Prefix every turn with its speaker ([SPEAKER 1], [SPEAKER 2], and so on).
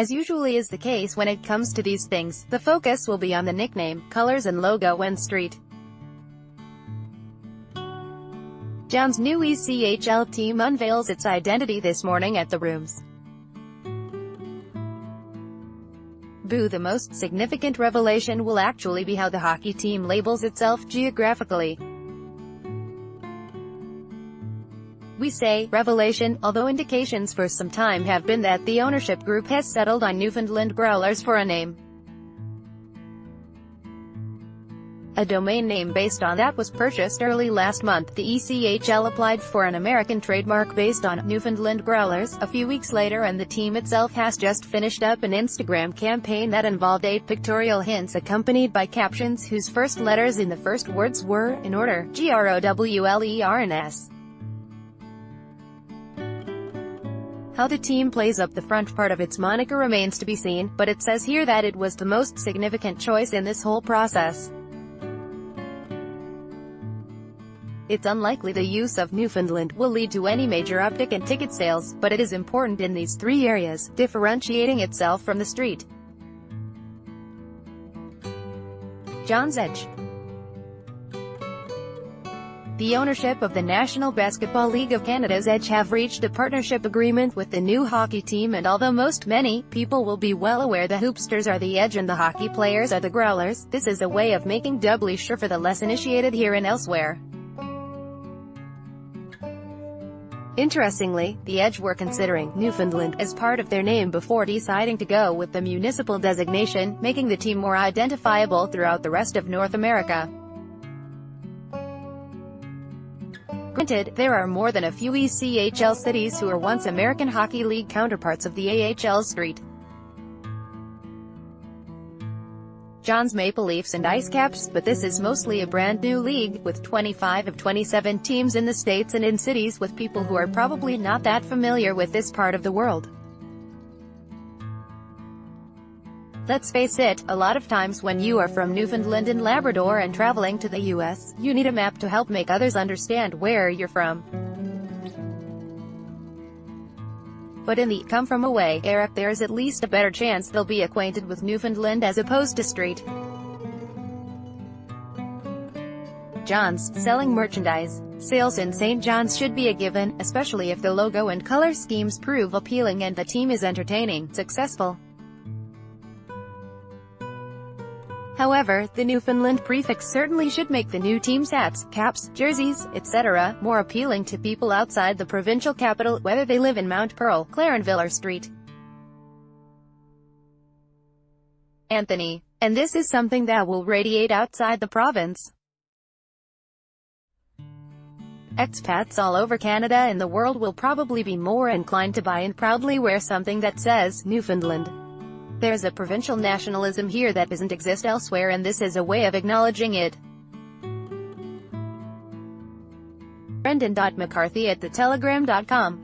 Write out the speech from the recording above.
[SPEAKER 1] As usually is the case when it comes to these things, the focus will be on the nickname, colors and logo and street. John's new ECHL team unveils its identity this morning at the rooms. The most significant revelation will actually be how the hockey team labels itself geographically. We say revelation, although indications for some time have been that the ownership group has settled on Newfoundland Growlers for a name. A domain name based on that was purchased early last month. The ECHL applied for an American trademark based on Newfoundland Growlers a few weeks later, and the team itself has just finished up an Instagram campaign that involved 8 pictorial hints accompanied by captions whose first letters in the first words were, in order, GROWLERNS. How the team plays up the front part of its moniker remains to be seen, but it says here that it was the most significant choice in this whole process. It's unlikely the use of Newfoundland will lead to any major uptick in ticket sales, but it is important in these 3 areas, differentiating itself from the street. John's edge. The ownership of the National Basketball League of Canada's Edge have reached a partnership agreement with the new hockey team, and although many people will be well aware the Hoopsters are the Edge and the hockey players are the Growlers, this is a way of making doubly sure for the less initiated here and elsewhere. Interestingly, the Edge were considering Newfoundland as part of their name before deciding to go with the municipal designation, making the team more identifiable throughout the rest of North America. Granted, there are more than a few ECHL cities who are once American Hockey League counterparts of the AHL street. John's Maple Leafs and Ice Caps, but this is mostly a brand new league, with 25 of 27 teams in the States and in cities with people who are probably not that familiar with this part of the world. Let's face it, a lot of times when you are from Newfoundland and Labrador and traveling to the US, you need a map to help make others understand where you're from. But in the come from away era, there's at least a better chance they'll be acquainted with Newfoundland as opposed to street. John's, selling merchandise. Sales in St. John's should be a given, especially if the logo and color schemes prove appealing and the team is entertaining, successful. However, the Newfoundland prefix certainly should make the new team's hats, caps, jerseys, etc., more appealing to people outside the provincial capital, whether they live in Mount Pearl, Clarenville or Street Anthony. And this is something that will radiate outside the province. Expats all over Canada and the world will probably be more inclined to buy and proudly wear something that says Newfoundland. There's a provincial nationalism here that doesn't exist elsewhere, and this is a way of acknowledging it. Brendan.McCarthy@thetelegram.com